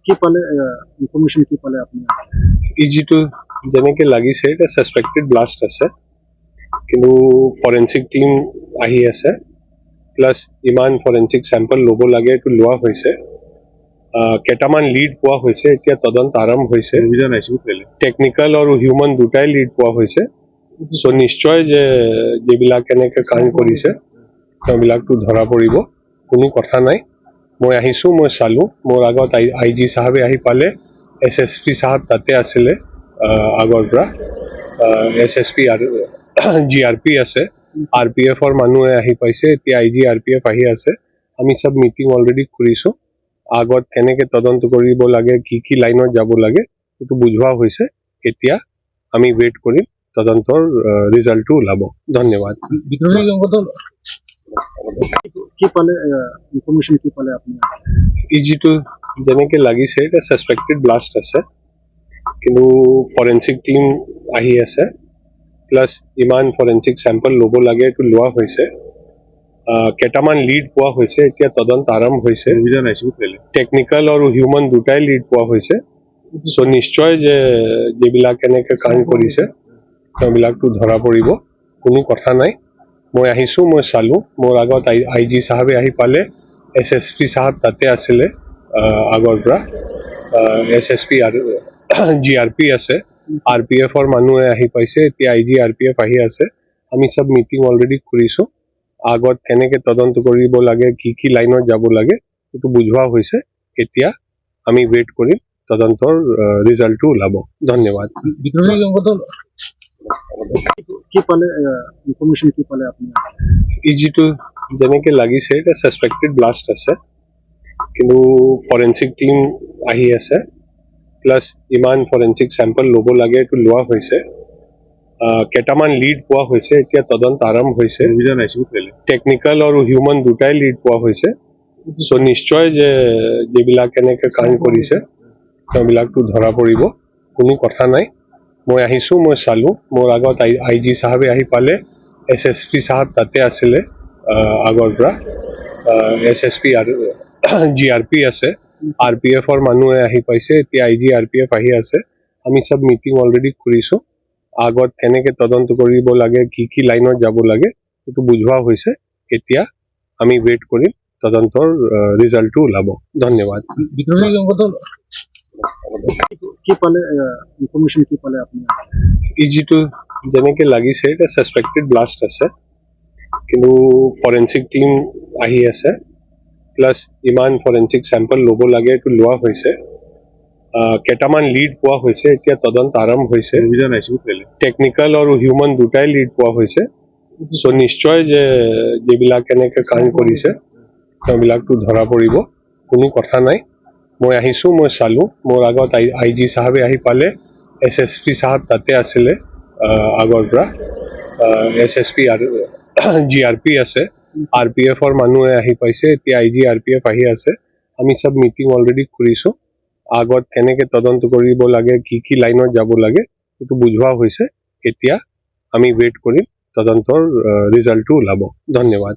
কি পালে ইনফরমেশন কি পালে আপনি ইজিটো যেনেকে লাগিছে এটা সাসপেক্টেড ব্লাষ্ট আছে কিন্তু ফৰেনচিক টিম আহি আছে প্লাছ ইমান ফৰেনচিক চেম্পল ল'ব লাগে এইটো লোৱা হৈছে কেইটামান লিড পোৱা হৈছে এতিয়া তদন্ত আৰম্ভ হৈছে টেকনিকেল আৰু হিউমেন দুটাই লিড পোৱা হৈছে চ' নিশ্চয় যে যিবিলাক এনেকৈ কাম কৰিছে তেওঁবিলাকতো ধৰা পৰিব কোনো কথা নাই মই আহিছোঁ মই চালোঁ মোৰ আগত আই জি চাহাবে আহি পালে SSP চাহাব তাতে আছিলে আগৰ পৰা SSP আৰু GRP আছে RPFৰ মানুহে আহি পাইছে এতিয়া IG RPF আহি আছে আমি সব মিটিং অলৰেডি কৰিছোঁ আগত কেনেকৈ তদন্ত কৰিব লাগে কি লাইনত যাব লাগে এইটো বুজোৱা হৈছে এতিয়া আমি ৱেইট কৰিম তদন্তৰ ৰিজাল্টটো ওলাব ধন্যবাদ কি পালে ইনফরমেশন কি পালে আপনি ইজিটো যেনেকৈ লাগিছে এটা সাসপেক্টেড ব্লাষ্ট আছে কিন্তু ফৰেনচিক টিম আহি আছে প্লাছ ইমান ফৰেনচিক চেম্পল ল'ব লাগে এইটো লোৱা হৈছে কেইটামান লিড পোৱা হৈছে এতিয়া তদন্ত আৰম্ভ হৈছে টেকনিকেল আৰু হিউমেন দুটাই লিড পোৱা হৈছে চ' নিশ্চয় যে যিবিলাক এনেকৈ কাম কৰিছে তেওঁবিলাকতো ধৰা পৰিব কোনো কথা নাই মই আহিছোঁ মই চালোঁ মোৰ আগত IG চাহাবে আহি পালে SSP চাহাব তাতে আছিলে আগৰ পৰা SSP আৰু GRP আছে RPFৰ মানুহে আহি পাইছে এতিয়া IG RPF আহি আছে আমি সব মিটিং অলৰেডি কৰিছোঁ আগত কেনেকৈ তদন্ত কৰিব লাগে কি লাইনত যাব লাগে এইটো বুজোৱা হৈছে এতিয়া আমি ৱেইট কৰিম তদন্তৰ ৰিজাল্টটো ওলাব ধন্যবাদ কি পালে ইনফরমেশন কি পালে আপনি ইজিটো যেনেকৈ লাগিছে এটা সাসপেক্টেড ব্লাষ্ট আছে কিন্তু ফৰেনচিক টিম আহি আছে প্লাছ ইমান ফৰেনচিক চেম্পল ল'ব লাগে এইটো লোৱা হৈছে কেইটামান লিড পোৱা হৈছে এতিয়া তদন্ত আৰম্ভ হৈছে টেকনিকেল আৰু হিউমেন দুটাই লিড পোৱা হৈছে চ' নিশ্চয় যে যিবিলাক এনেকৈ কাম কৰিছে তেওঁবিলাকতো ধৰা পৰিব কোনো কথা নাই মই আহিছোঁ মই চালোঁ মোৰ আগত IG চাহাবে আহি পালে SSP চাহাব তাতে আছিলে আগৰ পৰা SSP আৰু GRP আছে RPFৰ মানুহে আহি পাইছে এতিয়া IG RPF আহি আছে আমি সব মিটিং অলৰেডি কৰিছোঁ আগত কেনেকৈ তদন্ত কৰিব লাগে কি লাইনত যাব লাগে এইটো বুজোৱা হৈছে এতিয়া আমি ৱেইট কৰিম তদন্তৰ ৰিজাল্টটো ওলাব ধন্যবাদ কি পালে ইনফরমেশন কি পালে আপনি ইজিটো যেনেকৈ লাগিছে এটা সাসপেক্টেড ব্লাষ্ট আছে কিন্তু ফৰেনচিক টিম আহি আছে প্লাছ ইমান ফৰেনচিক চেম্পল ল'ব লাগে এইটো লোৱা হৈছে কেইটামান লিড পোৱা হৈছে এতিয়া তদন্ত আৰম্ভ হৈছে টেকনিকেল আৰু হিউমেন দুটাই লিড পোৱা হৈছে চ' নিশ্চয় যে যিবিলাক এনেকৈ কাম কৰিছে তেওঁবিলাকতো ধৰা পৰিব কোনো কথা নাই মই আহিছোঁ মই চালোঁ মোৰ আগত IG চাহাবে আহি পালে SSP চাহাব তাতে আছিলে আগৰ পৰা SSP আৰু GRP আছে RPFৰ মানুহে আহি পাইছে এতিয়া IG RPF আহি আছে আমি সব মিটিং অলৰেডি কৰিছোঁ আগত কেনেকৈ তদন্ত কৰিব লাগে কি লাইনত যাব লাগে এইটো বুজোৱা হৈছে এতিয়া আমি ৱেইট কৰিম তদন্তৰ ৰিজাল্টটো ওলাব ধন্যবাদ